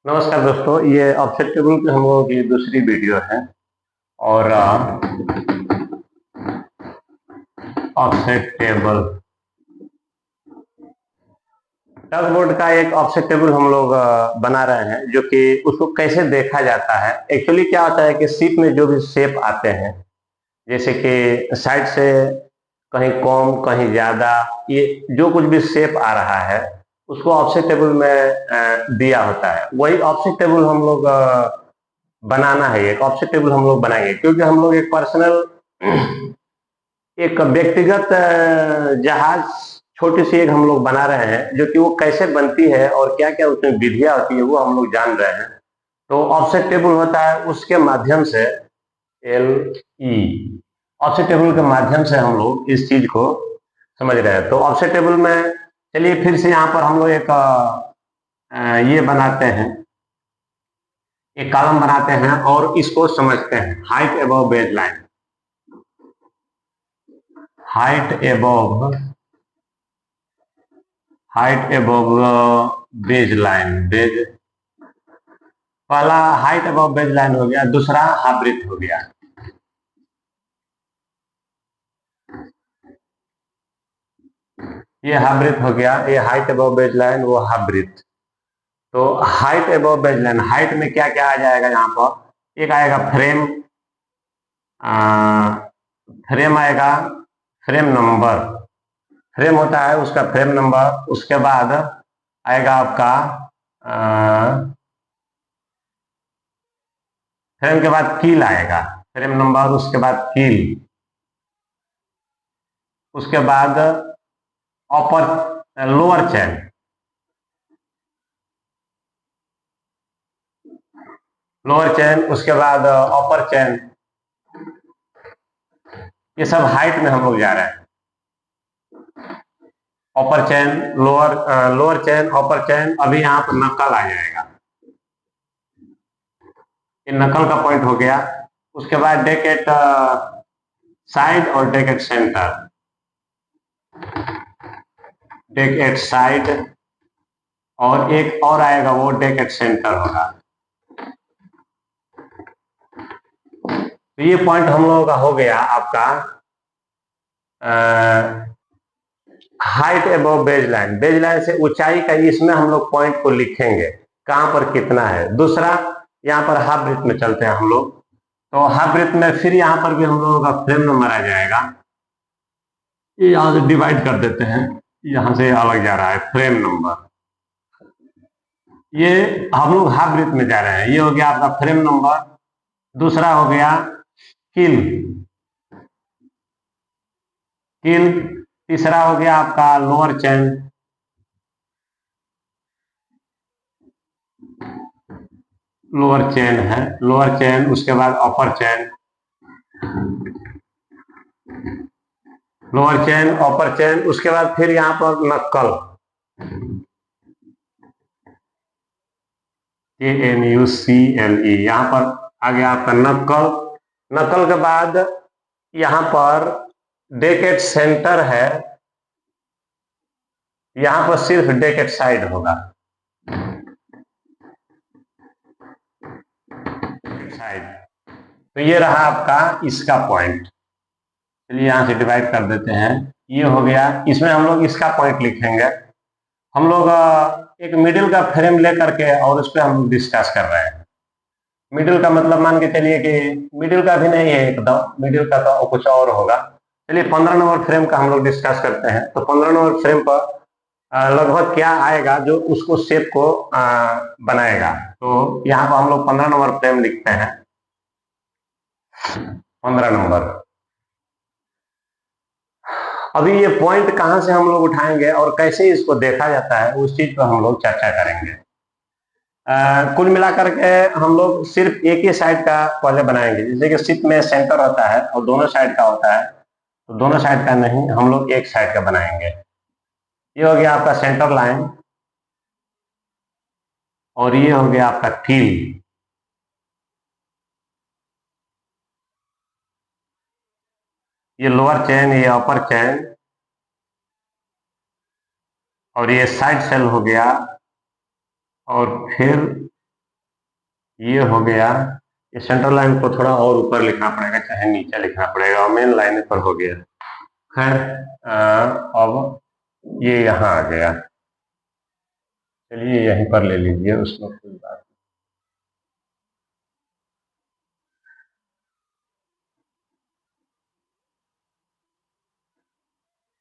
नमस्कार दोस्तों, ये ऑफसेट टेबल की हम लोगों की दूसरी वीडियो है। और ऑफसेट टेबल टग बोर्ड का एक ऑफसेट टेबल हम लोग बना रहे हैं, जो कि उसको कैसे देखा जाता है। एक्चुअली क्या होता है कि शीट में जो भी शेप आते हैं, जैसे कि साइड से कहीं कम कहीं ज्यादा, ये जो कुछ भी शेप आ रहा है उसको ऑफसेट टेबल में दिया होता है। वही ऑफसेट टेबल हम लोग बनाना है। एक ऑफसेट टेबल हम लोग बनाएंगे, क्योंकि हम लोग एक पर्सनल एक व्यक्तिगत जहाज छोटी सी एक हम लोग बना रहे हैं, जो कि वो कैसे बनती है और क्या क्या उसमें विधियां होती है वो हम लोग जान रहे हैं। तो ऑफसेट टेबल होता है, उसके माध्यम से एल ई ऑफसेट टेबल के माध्यम से हम लोग इस चीज को समझ रहे हैं। तो ऑफसेट टेबल में चलिए फिर से यहाँ पर हम लोग एक ये बनाते हैं, एक कॉलम बनाते हैं और इसको समझते हैं। Height above base line, height above height above base line, base पहला हाइट अबव बेज लाइन हो गया, दूसरा हाफ ब्रेथ हो गया। ये हाफ ब्रेथ हो गया, ये हाइट अबव बेज लाइन, वो हाफ ब्रेथ। तो height above base line, height में क्या क्या आ जाएगा यहाँ पर? एक आएगा फ्रेम, फ्रेम आएगा, फ्रेम नंबर, फ्रेम होता है उसका फ्रेम नंबर। उसके बाद आएगा आपका फ्रेम के बाद कील आएगा, फ्रेम नंबर उसके बाद कील। उसके बाद अपर लोअर चैन, लोअर चैन, उसके बाद अपर चैन। ये सब हाइट में हम लोग जा रहे हैं। अपर चैन, लोअर लोअर चैन, अपर चैन। अभी यहाँ पर नक्कल आ जाएगा, ये नकल का पॉइंट हो गया। उसके बाद डेक एट साइड और deck at centre, deck at side और एक और आएगा वो डेक एट सेंटर होगा। तो ये पॉइंट हम लोगों का हो गया आपका height above base line. Base line से ऊंचाई का इसमें हम लोग पॉइंट को लिखेंगे कहां पर कितना है। दूसरा यहाँ पर हाफ ब्रेथ में चलते हैं हम लोग। तो हाफ ब्रेथ में फिर यहाँ पर भी हम लोगों का फ्रेम नंबर आ जाएगा। ये यहाँ से डिवाइड कर देते हैं, यहाँ से अलग जा रहा है फ्रेम नंबर। ये हम लोग हाफ ब्रेथ में जा रहे हैं। ये हो गया आपका फ्रेम नंबर। दूसरा हो गया किल, किल। तीसरा हो गया आपका लोअर चैन, लोअर चैन है, लोअर चैन। उसके बाद अपर चैन, लोअर चैन, अपर चैन। उसके बाद फिर यहाँ पर नक्कल, KNUCLE, यहाँ पर आ गया आपका नक्कल। नक्कल के बाद यहाँ पर डेकेट सेंटर है, यहाँ पर सिर्फ डेकेट साइड होगा, साइड। तो ये रहा आपका इसका पॉइंट। चलिए यहाँ से डिवाइड कर देते हैं। ये हो गया, इसमें हम लोग इसका पॉइंट लिखेंगे। हम लोग एक मिडिल का फ्रेम लेकर के और उस पर हम लोग डिस्कस कर रहे हैं। मिडिल का मतलब मान के चलिए कि मिडिल का भी नहीं है एकदम, मिडिल का तो कुछ और होगा। चलिए 15 नंबर फ्रेम का हम लोग डिस्कस करते हैं। तो 15 नंबर फ्रेम पर लगभग क्या आएगा जो उसको शेप को बनाएगा। तो यहाँ पर हम लोग 15 नंबर फ्रेम लिखते हैं, 15 नंबर। अभी ये पॉइंट कहाँ से हम लोग उठाएंगे और कैसे इसको देखा जाता है, उस चीज पर हम लोग चर्चा करेंगे। कुल मिलाकर के हम लोग सिर्फ एक ही साइड का पहले बनाएंगे। जैसे कि शिप में सेंटर होता है और दोनों साइड का होता है, तो दोनों साइड का नहीं, हम लोग एक साइड का बनाएंगे। ये हो गया आपका सेंटर लाइन और ये हो गया आपका कील। ये लोअर चैन, ये अपर चैन और ये साइड सेल हो गया। और फिर ये हो गया। ये सेंट्रल लाइन को थोड़ा और ऊपर लिखना पड़ेगा, चाहे नीचे लिखना पड़ेगा, और मेन लाइन पर हो गया। खैर अब ये यहाँ आ गया, चलिए यहीं पर ले लीजिए, उसमें कोई बात।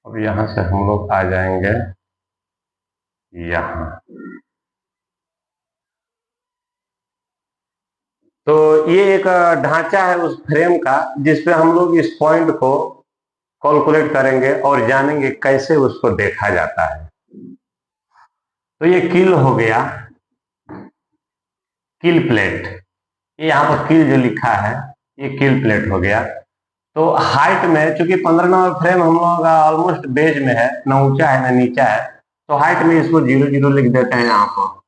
अब यहाँ से हम लोग आ जाएंगे यहाँ। तो ये एक ढांचा है उस फ्रेम का, जिसपे हम लोग इस पॉइंट को कैलकुलेट करेंगे और जानेंगे कैसे उसको देखा जाता है। तो ये किल हो गया, किल प्लेट। ये यहाँ पर किल जो लिखा है, ये किल प्लेट हो गया। तो हाइट में, चूंकि 15 नंबर फ्रेम हम लोग ऑलमोस्ट बेज में है, ना ऊंचा है ना नीचा है, तो हाइट में इसको 0 0 लिख देते हैं यहाँ पर।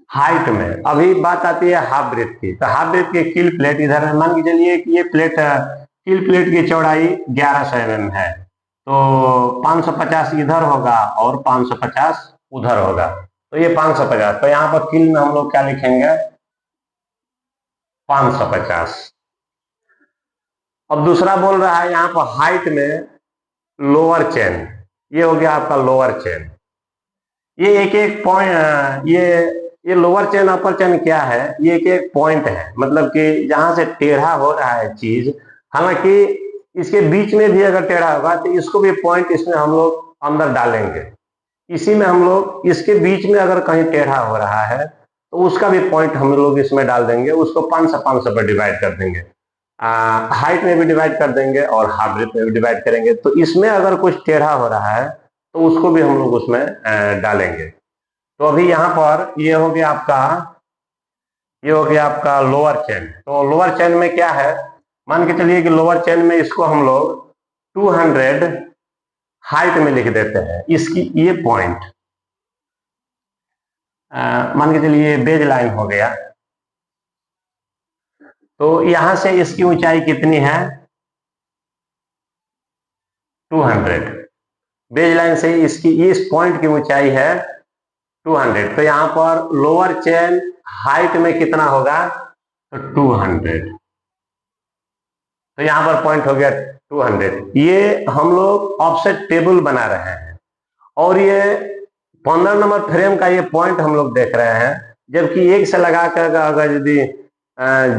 हाइट में अभी बात आती है हाफ ब्रेथ की, तो हाफ ब्रेथ की किल प्लेट इधर है। मान के चलिए कि ये प्लेट, किल प्लेट की चौड़ाई 1100 mm है, तो 550 इधर होगा और 550 उधर होगा, तो ये 550। तो यहाँ पर किल में हम लोग क्या लिखेंगे, 550। अब दूसरा बोल रहा है यहाँ पर हाइट में लोअर चेन, ये हो गया आपका लोअर चेन। ये एक एक पॉइंट, ये लोअर चेन अपर चेन क्या है, ये एक एक पॉइंट है, मतलब कि जहां से टेढ़ा हो रहा है चीज, हालांकि इसके बीच में भी अगर टेढ़ा होगा तो इसको भी पॉइंट इसमें हम लोग अंदर डालेंगे। इसी में हम लोग इसके बीच में अगर कहीं टेढ़ा हो रहा है तो उसका भी पॉइंट हम लोग इसमें डाल देंगे, उसको 500 पर डिवाइड कर देंगे। हाइट में भी डिवाइड कर देंगे और हाफ ब्रेथ में भी डिवाइड करेंगे। तो इसमें अगर कुछ टेढ़ा हो रहा है तो उसको भी हम लोग उसमें डालेंगे। तो अभी यहाँ पर ये हो गया आपका, ये हो गया आपका लोअर चेन। तो लोअर चेन में क्या है, मान के चलिए कि लोअर चेन में इसको हम लोग 200 हाइट में लिख देते हैं। इसकी ये पॉइंट मान के चलिए बेज लाइन हो गया, तो यहां से इसकी ऊंचाई कितनी है, 200। बेज लाइन से इसकी इस पॉइंट की ऊंचाई है 200। तो यहां पर लोअर चेन हाइट में कितना होगा, तो 200। तो यहां पर पॉइंट हो गया 200। ये हम लोग ऑफसेट टेबल बना रहे हैं और ये 15 नंबर फ्रेम का ये पॉइंट हम लोग देख रहे हैं, जबकि एक से लगाकर अगर यदि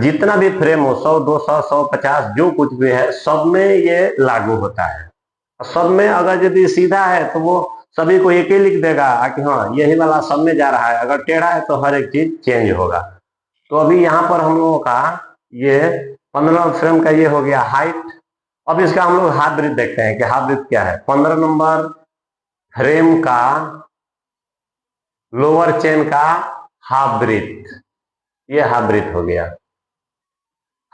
जितना भी फ्रेम हो, 100 200 150 जो कुछ भी है, सब में ये लागू होता है। सब में अगर यदि सीधा है तो वो सभी को एक ही लिख देगा कि हाँ यही वाला सब में जा रहा है, अगर टेढ़ा है तो हर एक चीज चेंज होगा। तो अभी यहाँ पर हम लोगों का ये 15 फ्रेम का ये हो गया हाइट। अब इसका हम लोग हाफ ब्रेथ देखते हैं कि हाफ ब्रेथ क्या है। 15 नंबर फ्रेम का लोअर चेन का हाफ ब्रेथ, ये हाफ ब्रेथ हो गया।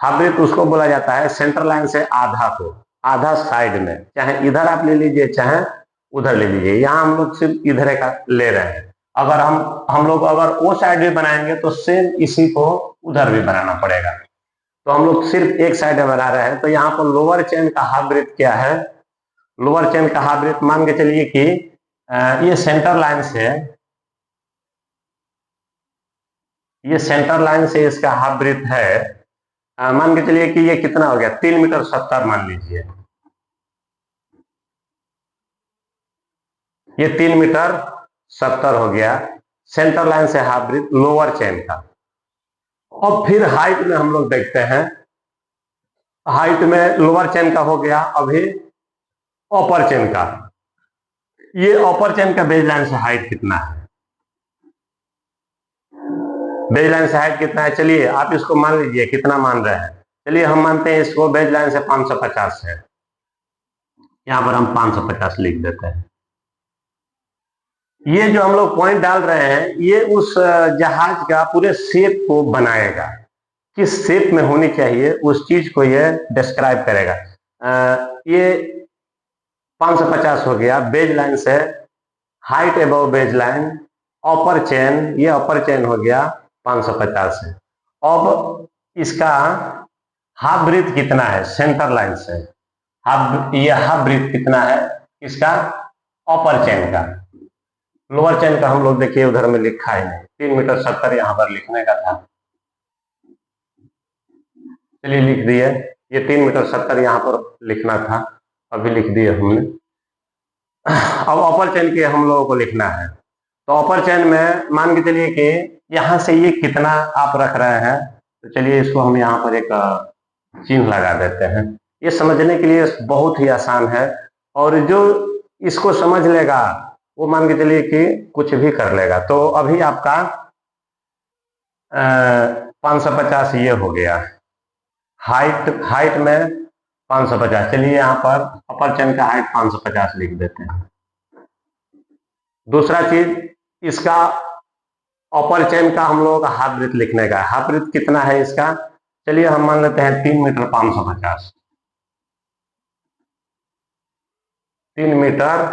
हाफ ब्रेथ उसको बोला जाता है सेंटर लाइन से आधा को, आधा साइड में, चाहे इधर आप ले लीजिए चाहे उधर ले लीजिए। यहाँ हम लोग सिर्फ इधर का ले रहे हैं। अगर हम लोग अगर वो साइड भी बनाएंगे तो सेम इसी को उधर भी बनाना पड़ेगा। तो हम लोग सिर्फ एक साइड में बना रहे हैं। तो यहाँ पर लोअर चेन का हाफ ब्रेथ क्या है, लोअर चेन का हाफ ब्रेथ मान के चलिए कि ये सेंटर लाइन से, ये सेंटर लाइन से इसका हाफ ब्रेथ है। मान के चलिए कि ये कितना हो गया, 3 मीटर 70 मान लीजिए। ये 3 मीटर 70 हो गया सेंटर लाइन से हाफ ब्रेथ लोअर चेन का। अब फिर हाइट में हम लोग देखते हैं, हाइट में लोअर चेन का हो गया, अभी अपर चेन का। ये अपर चेन का बेज लाइन से हाइट कितना है, बेज लाइन से हाइट कितना है, चलिए आप इसको मान लीजिए कितना मान रहे हैं। चलिए हम मानते हैं इसको बेज लाइन से 550 है, यहां पर हम 550 लिख देते हैं। ये जो हम लोग पॉइंट डाल रहे हैं ये उस जहाज का पूरे शेप को बनाएगा, किस शेप में होनी चाहिए उस चीज को ये डिस्क्राइब करेगा। ये 550 हो गया बेज लाइन से हाइट अबव बेज लाइन, अपर चेन, ये अपर चेन हो गया 550 है। अब इसका हाफ ब्रीथ कितना है सेंटर लाइन से, ये हाफ ब्रीथ कितना है इसका अपर चेन का। लोअर चेन का हम लोग देखिए उधर में लिखा ही नहीं, 3 मीटर 70 यहाँ पर लिखने का था। चलिए लिख दिए, ये 3 मीटर 70 यहाँ पर लिखना था, अभी लिख दिए हमने। अब अपर चेन के हम लोगों को लिखना है। तो अपर चेन में मान के चलिए कि यहाँ से ये कितना आप रख रहे हैं, तो चलिए इसको हम यहाँ पर एक चिन्ह लगा देते हैं। ये समझने के लिए बहुत ही आसान है, और जो इसको समझ लेगा वो मान के चलिए कि कुछ भी कर लेगा। तो अभी आपका 550 ये हो गया, हाइट में 550। चलिए यहाँ पर अपर चेन का हाइट 550 लिख देते हैं। दूसरा चीज, इसका अपर चेन का हम लोगों का हाफ ब्रेथ लिखने का है। हाफ ब्रेथ कितना है इसका, चलिए हम मान लेते हैं 3 मीटर 550। 3 मीटर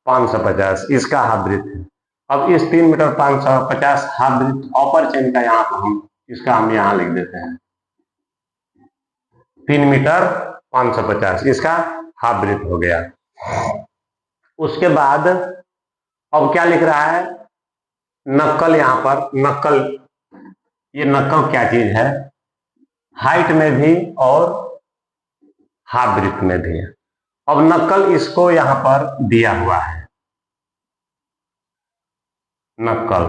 550 इसका हाफ ब्रेथ है। अब इस 3 मीटर 550 हाफ ब्रेथ अपर चेन का यहाँ पर हम यहाँ लिख देते हैं 3 मीटर 550 इसका हाफ ब्रेथ हो गया। उसके बाद अब क्या लिख रहा है, नक्कल। यहाँ पर नक्कल, ये नक्कल क्या चीज है, हाइट में भी और हाफ ब्रेथ में भी है। अब नक्कल इसको यहां पर दिया हुआ है, नक्कल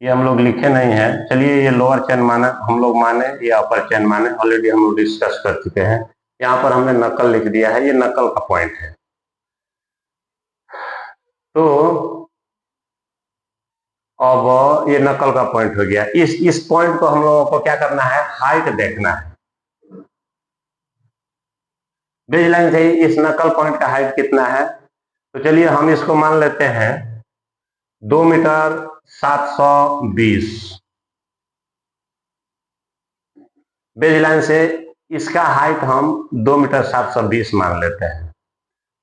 ये हम लोग लिखे नहीं है। चलिए ये लोअर चेन माने हम लोग माने, ये अपर चेन माने, ऑलरेडी हम लोग डिस्कस कर चुके हैं। यहाँ पर हमने नक्कल लिख दिया है, ये नक्कल का पॉइंट है। तो अब ये नक्कल का पॉइंट हो गया। इस पॉइंट को हम लोगों को क्या करना है, हाइट देखना है। बेस लाइन से इस नक्कल पॉइंट का हाइट कितना है, तो चलिए हम इसको मान लेते हैं 2 मीटर 720। बेस लाइन से इसका हाइट हम 2 मीटर 720 मान लेते हैं।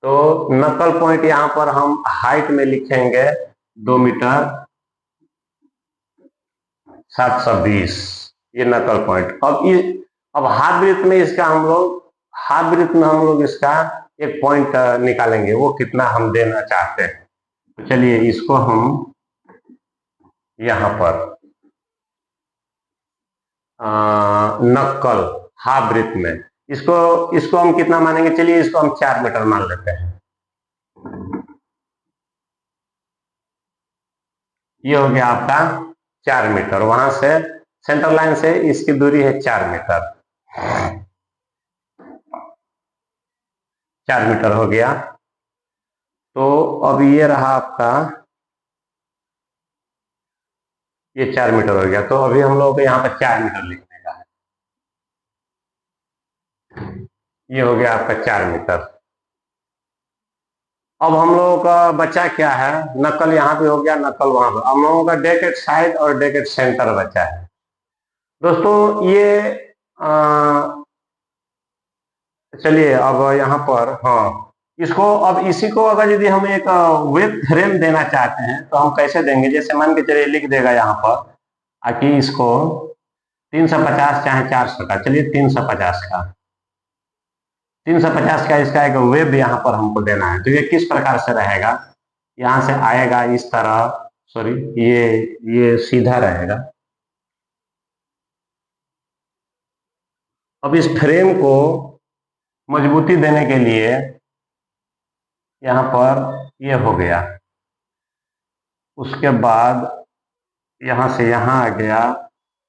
तो नक्कल पॉइंट यहां पर हम हाइट में लिखेंगे 2 मीटर 720, ये नक्कल पॉइंट। अब हाफ ब्रेथ में इसका हाफ ब्रेथ में हम लोग इसका एक पॉइंट निकालेंगे, वो कितना हम देना चाहते हैं। तो चलिए इसको हम यहां पर नक्कल हाफ ब्रेथ में इसको हम कितना मानेंगे, चलिए इसको हम 4 मीटर मान लेते हैं। ये हो गया आपका 4 मीटर, वहां से सेंटर लाइन से इसकी दूरी है 4 मीटर। 4 मीटर हो गया। तो अब ये रहा आपका, ये 4 मीटर हो गया। तो अभी हम लोग को यहाँ पर 4 मीटर लिखने का है। ये हो गया आपका 4 मीटर। अब हम लोगों का बचा क्या है, नक्कल यहाँ पे हो गया, नक्कल वहां पर। हम लोगों का डेक एट साइड और डेक एट सेंटर बचा है। दोस्तों ये चलिए अब यहाँ पर, हाँ इसको, अब इसी को अगर यदि हम एक वेब फ्रेम देना चाहते हैं तो हम कैसे देंगे। जैसे मान के चलिए लिख देगा यहाँ पर कि इसको 350 चाहे 400 का, चलिए 350 का, 350 का इसका एक वेब यहाँ पर हमको देना है। तो ये किस प्रकार से रहेगा, यहाँ से आएगा इस तरह, सॉरी ये सीधा रहेगा। अब इस फ्रेम को मजबूती देने के लिए यहाँ पर ये हो गया, उसके बाद यहाँ से यहाँ आ गया,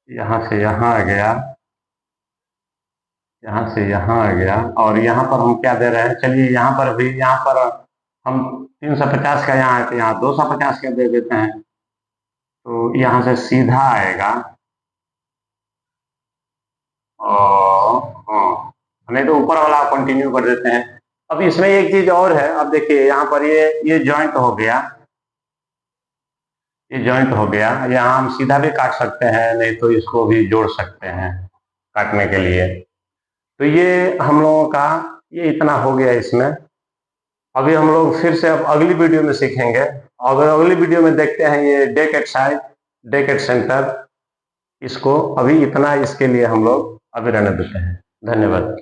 यहाँ से यहाँ आ गया, यहाँ से यहाँ आ गया, और यहाँ पर हम क्या दे रहे हैं, चलिए यहाँ पर भी, यहाँ पर हम 350 का यहाँ 250 का दे देते हैं। तो यहाँ से सीधा आएगा, और नहीं तो ऊपर वाला कंटिन्यू कर देते हैं। अब इसमें एक चीज और है, अब देखिए यहाँ पर ये जॉइंट हो गया, ये जॉइंट हो गया। यहाँ हम सीधा भी काट सकते हैं, नहीं तो इसको भी जोड़ सकते हैं काटने के लिए। तो ये हम लोगों का ये इतना हो गया इसमें। अभी हम लोग फिर से अब अगली वीडियो में सीखेंगे। अगर अगली वीडियो में देखते हैं ये deck at side, deck at centre, इसको अभी इतना इसके लिए हम लोग अभी रहने देते हैं। धन्यवाद।